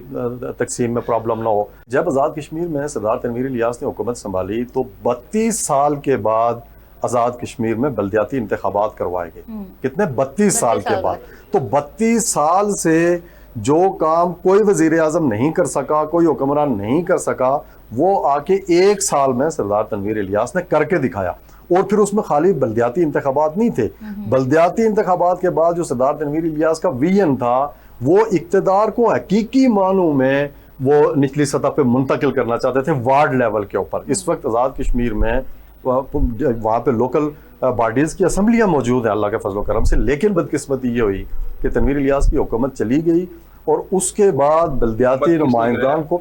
تقسیم میں پرابلم نہ ہو. جب آزاد کشمیر میں سردار تنویر الیاس نے حکومت سنبھالی تو 32 سال کے بعد آزاد کشمیر میں بلدیاتی انتخابات کروائے گئے. کتنے؟ 32 سال کے بعد. تو 32 سال سے جو کام کوئی وزیر اعظم نہیں کر سکا, کوئی حکمران نہیں کر سکا, وہ آ کے 1 سال میں سردار تنویر الیاس نے کر کے دکھایا. اور پھر اس میں خالی بلدیاتی انتخابات نہیں تھے, بلدیاتی انتخابات کے بعد جو سردار تنویر الیاس کا ویژن تھا وہ اقتدار کو حقیقی معنوں میں وہ نچلی سطح پہ منتقل کرنا چاہتے تھے, وارڈ لیول کے اوپر. اس وقت آزاد کشمیر میں وہاں پہ لوکل باڈیز کی اسمبلیاں موجود ہیں اللہ کے فضل و کرم سے, لیکن بدقسمتی یہ ہوئی کہ تنویر الیاس کی حکومت چلی گئی اور اس کے بعد بلدیاتی نمائندگان کو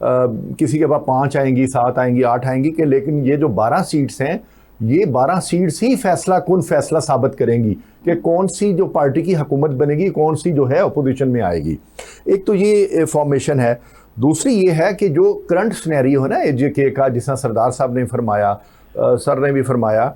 کسی کے پاس 5 آئیں گی، 7 آئیں گی، 8 آئیں گی، کہ لیکن یہ جو 12 سیٹس ہیں یہ 12 سیٹس ہی فیصلہ ثابت کریں گی کہ کون سی جو پارٹی کی حکومت بنے گی، کون سی جو ہے اپوزیشن میں آئے گی. ایک تو یہ فارمیشن ہے. دوسری یہ ہے کہ جو کرنٹ سنیریو ہے نا AJK کا، جس طرح سردار صاحب نے فرمایا، سر نے بھی فرمایا،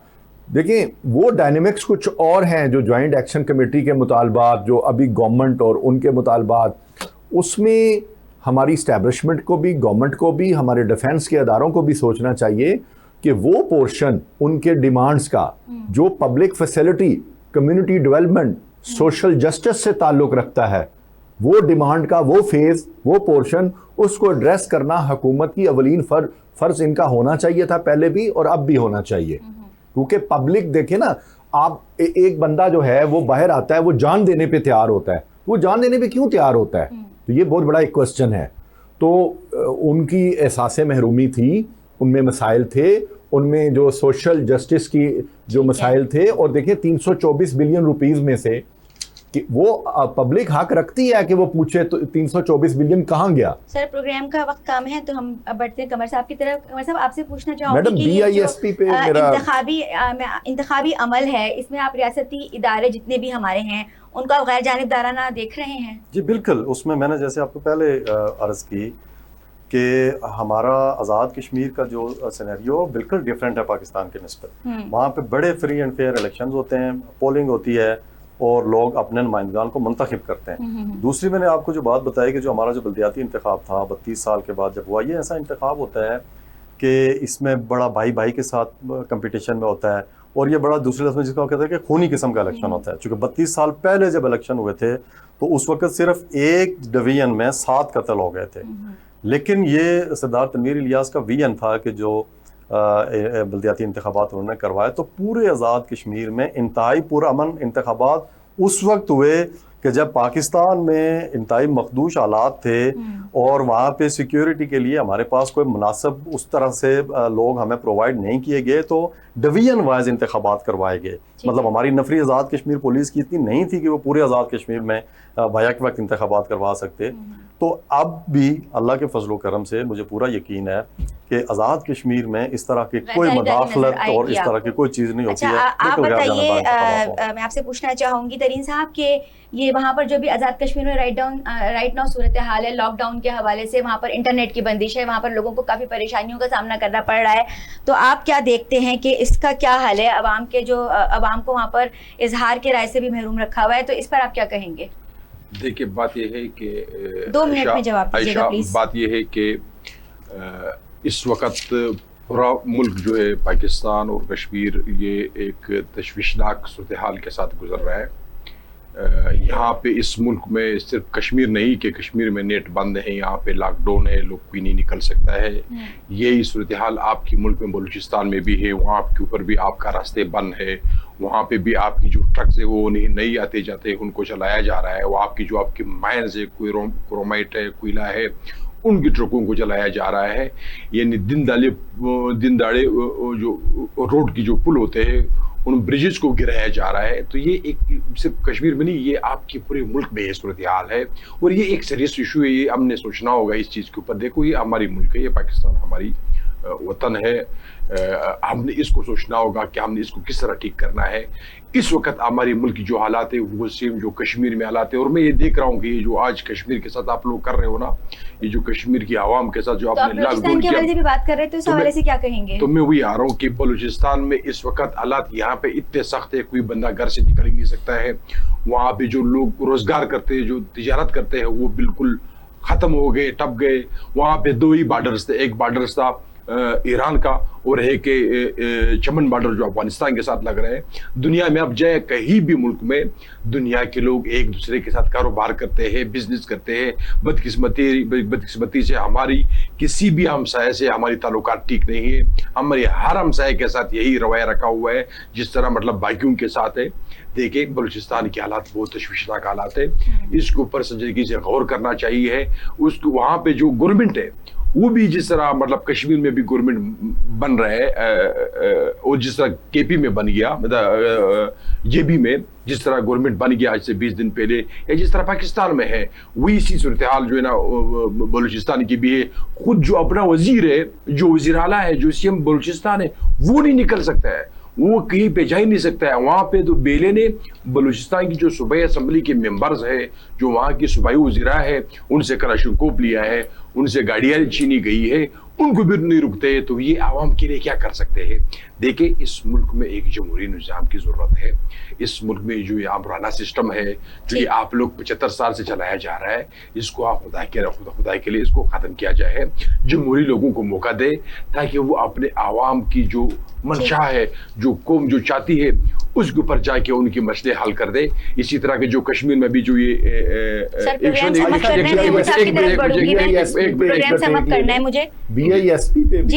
دیکھیں وہ ڈائنامکس کچھ اور ہیں. جو جوائنٹ ایکشن کمیٹی کے مطالبات، جو ابھی گورنمنٹ اور ان کے مطالبات، اس میں ہماری اسٹیبلشمنٹ کو بھی، گورنمنٹ کو بھی، ہمارے ڈیفنس کے اداروں کو بھی سوچنا چاہیے کہ وہ پورشن ان کے ڈیمانڈز کا جو public facility, community development, social justice سے تعلق رکھتا ہے، وہ ڈیمانڈ کا وہ فیز، وہ پورشن، اس کو ایڈریس کرنا حکومت کی اولین فرض ان کا ہونا چاہیے تھا پہلے بھی اور اب بھی ہونا چاہیے. کیونکہ پبلک دیکھیں نا، آپ ایک بندہ جو ہے وہ باہر آتا ہے، وہ جان دینے پہ تیار ہوتا ہے. وہ جان دینے پہ کیوں تیار ہوتا ہے؟ تو یہ بہت بڑا ایک کوسچن ہے. تو ان کی احساس محرومی تھی، ان میں مسائل تھے، ان میں جو سوشل جسٹس کی جو مسائل تھے. اور دیکھیں 324 بلین روپیز میں سے کہ وہ پبلک حق رکھتی ہے کہ وہ پوچھے تو 324 بلین کہاں گیا. سر پروگرام کا وقت کم ہے تو ہم بڑھتے ہیں قمر صاحب کی طرف. قمر صاحب آپ سے پوچھنا چاہوں میڈم گی کہ یہ جو BISP پہ میرا انتخابی عمل ہے، اس میں آپ ریاستی ادارے جتنے بھی ہمارے ہیں ان کا غیر جانبدارانہ دیکھ رہے ہیں؟ جی بالکل. اس میں نے جیسے آپ کو پہلے عرض کی کہ ہمارا آزاد کشمیر کا جو سینیریو بالکل ڈیفرنٹ ہے پاکستان کے نسبت. وہاں پہ بڑے فری اینڈ فیئر الیکشنز ہوتے ہیں، پولنگ ہوتی ہے اور لوگ اپنے نمائندگان کو منتخب کرتے ہیں. دوسری میں نے آپ کو جو بات بتائی کہ جو ہمارا جو بلدیاتی انتخاب تھا 32 سال کے بعد جب ہوا، یہ ایسا انتخاب ہوتا ہے کہ اس میں بڑا بھائی بھائی کے ساتھ کمپٹیشن میں ہوتا ہے، اور یہ بڑا دوسرے لفظ میں جس کو کہتے ہیں کہ خونی قسم کا الیکشن ہوتا ہے. چونکہ 32 سال پہلے جب الیکشن ہوئے تھے تو اس وقت صرف ایک ڈویژن میں 7 قتل ہو گئے تھے. لیکن یہ سردار تنویر الیاس کا ویژن تھا کہ جو بلدیاتی انتخابات انہوں نے کروائے تو پورے آزاد کشمیر میں انتہائی پرامن انتخابات اس وقت ہوئے کہ جب پاکستان میں انتہائی مخدوش حالات تھے اور وہاں پہ سیکیورٹی کے لیے ہمارے پاس کوئی مناسب اس طرح سے لوگ ہمیں پرووائڈ نہیں کیے گئے، تو ڈویژن وائز انتخابات کروائے گئے. مطلب ہماری نفری آزاد کشمیر پولیس کی اتنی نہیں تھی کہ وہ پورے آزاد کشمیر میں بیک وقت انتخابات کروا سکتے. تو اب بھی اللہ کے فضل و کرم سے مجھے پورا یقین ہے کہ آزاد کشمیر میں اس طرح کی کوئی مداخلت اور اس طرح کی کوئی چیز نہیں ہوتی ہے. آپ بتائیے، میں آپ سے پوچھنا چاہوں گی ترین صاحب کہ یہ وہاں پر جو بھی آزاد کشمیر میں رائٹ ناؤ صورتحال ہے لاک ڈاؤن کے حوالے سے، وہاں پر انٹرنیٹ کی بندش ہے، وہاں پر لوگوں کو کافی پریشانیوں کا سامنا کرنا پڑ رہا ہے، تو آپ کیا دیکھتے ہیں کہ اس کا کیا حل ہے؟ عوام کو وہاں پر اظہار کے رائے سے بھی محروم رکھا ہوا ہے، تو اس پر آپ کیا کہیں گے؟ دیکھیے بات یہ ہے کہ 2 منٹ میں جواب دیجیے گا پلیز. بات یہ ہے کہ اس وقت پورا ملک جو ہے پاکستان اور کشمیر یہ ایک تشویشناک صورتحال کے ساتھ گزر رہا ہے. یہاں پہ اس ملک میں صرف کشمیر نہیں کہ کشمیر میں نیٹ بند ہے، یہاں پہ لاک ڈاؤن ہے، لوگ کوئی نہیں نکل سکتا ہے. یہی صورتحال آپ کی ملک میں بلوچستان میں بھی ہے، وہاں کے اوپر بھی آپ کا راستے بند ہے، وہاں پہ بھی آپ کی جو ٹرکس ہے وہ نہیں آتے جاتے، ان کو چلایا جا رہا ہے. وہ آپ کی جو آپ کی مائنز ہے، کوئی کرومائٹ ہے، کوئلہ ہے، ان کی ٹرکوں کو چلایا جا رہا ہے. یعنی دن داڑے جو روڈ کی جو پل ہوتے ہیں ان بریجز کو گرایا جا رہا ہے. تو یہ ایک صرف کشمیر میں نہیں، یہ آپ کے پورے ملک میں یہ صورتحال ہے اور یہ ایک سیریس ایشو ہے. یہ ہم نے سوچنا ہوگا اس چیز کے اوپر. دیکھو یہ ہماری ملک ہے، یہ پاکستان ہماری وطن ہے. ہم نے اس کو سوچنا ہوگا کہ ہم نے اس کو کس طرح ٹھیک کرنا ہے. اس وقت ہماری ملک کی جو حالات ہے وہ سیم جو کشمیر میں حالات ہے. اور میں یہ دیکھ رہا ہوں کہ یہ جو آج کشمیر کے ساتھ آپ لوگ کر رہے ہو نا، یہ جو کشمیر کی عوام کے ساتھ جو آپ نے لاک ڈاؤن کیا، بھی بات کر رہے تو اس حوالے سے کیا کہیں گے؟ تو میں وہی آ رہا ہوں کہ بلوچستان میں اس وقت حالات یہاں پہ اتنے سخت ہے، کوئی بندہ گھر سے نکل نہیں سکتا ہے. وہاں پہ جو لوگ روزگار کرتے ہیں، جو تجارت کرتے ہیں، وہ بالکل ختم ہو گئے، ٹپ گئے. وہاں پہ 2 ہی بارڈرز تھے، ایک بارڈرز تھا ایران کا اور ہے کہ چمن بارڈر جو افغانستان کے ساتھ لگ رہے ہیں. دنیا میں اب جائے کہیں بھی ملک میں، دنیا کے لوگ ایک دوسرے کے ساتھ کاروبار کرتے ہیں، بزنس کرتے ہیں. بدقسمتی سے ہماری کسی بھی ہمسائے سے ہماری تعلقات ٹھیک نہیں ہے. ہمارے ہر ہمسائے کے ساتھ یہی رویہ رکھا ہوا ہے جس طرح مطلب باقیوں کے ساتھ ہے. دیکھیں بلوچستان کے حالات بہت تشویشناک حالات ہے. اس کے اوپر سنجیدگی سے غور کرنا چاہیے ہے. اس کو وہاں پہ جو گورنمنٹ ہے وہ بھی جس طرح مطلب کشمیر میں بھی گورنمنٹ بن رہا ہے اور جس طرح کے پی میں بن گیا, جے بی میں جس طرح گورنمنٹ بن گیا آج سے 20 دن پہلے, یا جس طرح پاکستان میں ہے, وہی اسی صورتحال جو ہے نا بلوچستان کی بھی ہے. خود جو اپنا وزیر ہے, جو وزیر اعلیٰ ہے, جو سی ایم بلوچستان ہے, وہ نہیں نکل سکتا ہے, وہ کہیں پہ جا ہی نہیں سکتا ہے. وہاں پہ تو بیلے نے بلوچستان کی جو صوبائی اسمبلی کے ممبرز ہے, جو وہاں کی صوبائی وزراء ہے, ان سے کلاشنکوف لیا ہے, ان سے گاڑیاں چھینی گئی ہے, ان کو بھی نہیں رکتے. تو یہ عوام کے لیے کیا کر سکتے ہیں؟ دیکھیں, اس ملک میں ایک جمہوری نظام کی ضرورت ہے. اس ملک میں جو یہ پرانا سسٹم ہے, جو یہ آپ لوگ 75 سال سے چلایا جا رہا ہے, اس کو آپ خدا کے لیے اس کو ختم کیا جائے. جمہوری لوگوں کو موقع دے تاکہ وہ اپنے عوام کی جو منشا ہے, جو قوم جو چاہتی ہے, اس کے اوپر جا کے ان کی مسئلے حل کر دے. اسی طرح کے جو کشمیر میں بھی جو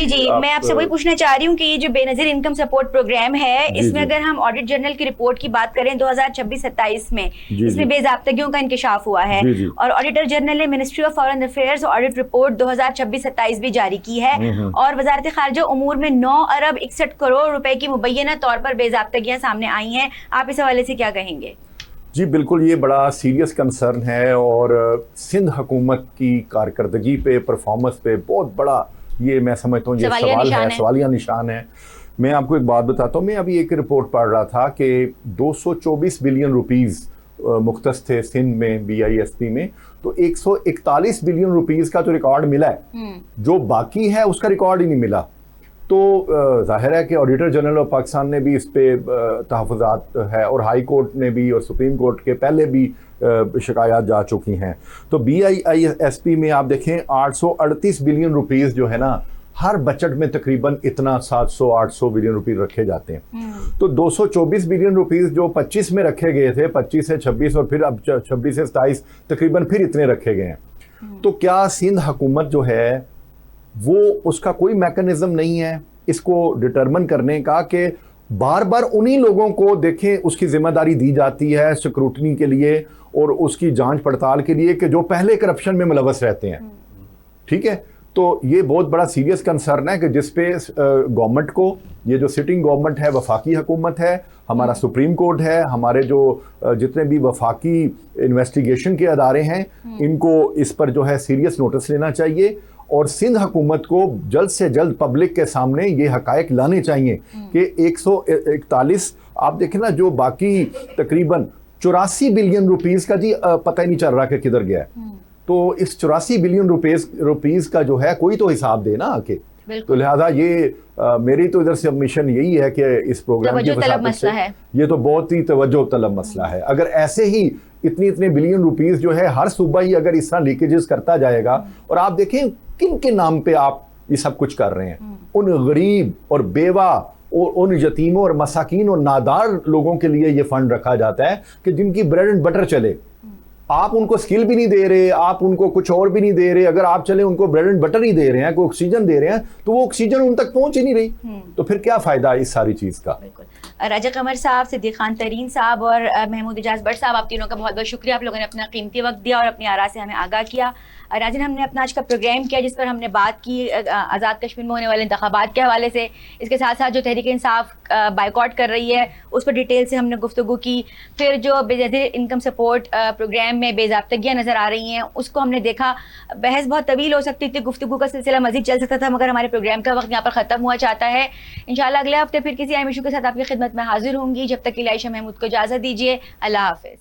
جی میں آپ سے وہی پوچھنا چاہ رہی ہوں کہ یہ جو بے نظیر انکم سپورٹ پروگرام ہے, اس میں اگر ہم آڈٹ جنرل کی رپورٹ کی بات کریں 2026-27 میں, اس میں بے ضابطگیوں کا انکشاف ہوا ہے, اور آڈیٹر جنرل نے ministry of foreign affairs audit report 2026-27 بھی جاری کی ہے, اور وزارت خارجہ امور میں 9 ارب 61 کروڑ روپے کی مبینہ طور پر بے ضابطگیاں سامنے آئی ہیں. آپ اس حوالے سے کیا کہیں گے؟ جی بالکل, یہ بڑا سیریس کنسرن ہے, اور سندھ حکومت کی کارکردگی پہ, پرفارمنس پہ بہت بڑا یہ میں سمجھتا ہوں یہ سوال ہے, سوالیہ نشان ہے. میں آپ کو ایک بات بتاتا ہوں, میں ابھی ایک رپورٹ پڑھ رہا تھا کہ 224 بلین روپیز مختص تھے سندھ میں BISP میں, تو 141 بلین روپیز کا تو ریکارڈ ملا ہے, جو باقی ہے اس کا ریکارڈ ہی نہیں ملا. تو ظاہر ہے کہ آڈیٹر جنرل آف پاکستان نے بھی اس پہ تحفظات ہے, اور ہائی کورٹ نے بھی, اور سپریم کورٹ کے پہلے بھی شکایات جا چکی ہیں. تو BISP میں آپ دیکھیں 838 بلین روپیز جو ہے نا, ہر بجٹ میں تقریباً اتنا 700-800 بلین روپیز رکھے جاتے ہیں. تو 224 بلین روپیز جو 25 میں رکھے گئے تھے, 25 سے 26 اور پھر اب 26 سے 27 تقریباً پھر اتنے رکھے گئے ہیں. تو کیا سندھ حکومت جو ہے وہ اس کا کوئی میکنزم نہیں ہے اس کو ڈٹرمن کرنے کا, کہ بار بار انہی لوگوں کو دیکھیں اس کی ذمہ داری دی جاتی ہے سکروٹنی کے لیے اور اس کی جانچ پڑتال کے لیے, کہ جو پہلے کرپشن میں ملوث رہتے ہیں. ٹھیک ہے, تو یہ بہت بڑا سیریس کنسرن ہے کہ جس پہ گورنمنٹ کو, یہ جو سٹنگ گورنمنٹ ہے, وفاقی حکومت ہے, ہمارا سپریم کورٹ ہے, ہمارے جو جتنے بھی وفاقی انویسٹیگیشن کے ادارے ہیں, ان کو اس پر جو ہے سیریس نوٹس لینا چاہیے, اور سندھ حکومت کو جلد سے جلد پبلک کے سامنے یہ حقائق لانے چاہیے کہ 141 آپ دیکھیں نا, جو باقی تقریباً 84 بلین روپیز کا جی پتہ ہی نہیں چل رہا کہ کدھر گیا ہے. تو اس 84 بلین روپیز کا جو ہے کوئی تو حساب دے نا آ کے. تو لہٰذا یہ میری تو ادھر سے مشن یہی ہے کہ اس پروگرام کی وساطت سے, یہ تو بہت ہی توجہ طلب مسئلہ ہے. اگر ایسے ہی اتنے بلین روپیز جو ہے ہر صوبہ ہی اگر اس طرح لیکیجز کرتا جائے گا, اور آپ دیکھیں کن کے نام پہ آپ یہ سب کچھ کر رہے ہیں, ان غریب اور بیوہ اور ان یتیموں اور مساکین اور نادار لوگوں کے لیے یہ فنڈ رکھا جاتا ہے کہ جن کی بریڈ اینڈ بٹر چلے. آپ ان کو سکل بھی نہیں دے رہے, آپ ان کو کچھ اور بھی نہیں دے رہے. اگر آپ چلے ان کو بریڈ اینڈ بٹر ہی دے رہے ہیں, کوئی آکسیجن دے رہے ہیں, تو وہ آکسیجن ان تک پہنچ ہی نہیں رہی, تو پھر کیا فائدہ اس ساری چیز کا. راجہ قمر صاحب, صدیق خان ترین صاحب اور محمود اجاز بٹ صاحب, آپ تینوں کا بہت بہت شکریہ. آپ لوگوں نے اپنا قیمتی وقت دیا اور اپنی آراء سے ہمیں آگاہ کیا. راجن, ہم نے اپنا آج کا پروگرام کیا جس پر ہم نے بات کی آزاد کشمیر میں ہونے والے انتخابات کے حوالے سے, اس کے ساتھ ساتھ جو تحریک انصاف بائیکاٹ کر رہی ہے اس پر ڈیٹیل سے ہم نے گفتگو کی. پھر جو بے نظیر انکم سپورٹ پروگرام میں بے ضابطگیاں نظر آ رہی ہیں اس کو ہم نے دیکھا. بحث بہت طویل ہو سکتی تھی, گفتگو کا سلسلہ مزید چل سکتا تھا, مگر ہمارے پروگرام کا وقت یہاں پر ختم ہوا چاہتا ہے. انشاءاللہ اگلے ہفتے پھر کسی اہم ایشو کے ساتھ آپ کی خدمت میں حاضر ہوں گی. جب تک کے لیے عائشہ محمود کو اجازت دیجیے. اللہ حافظ.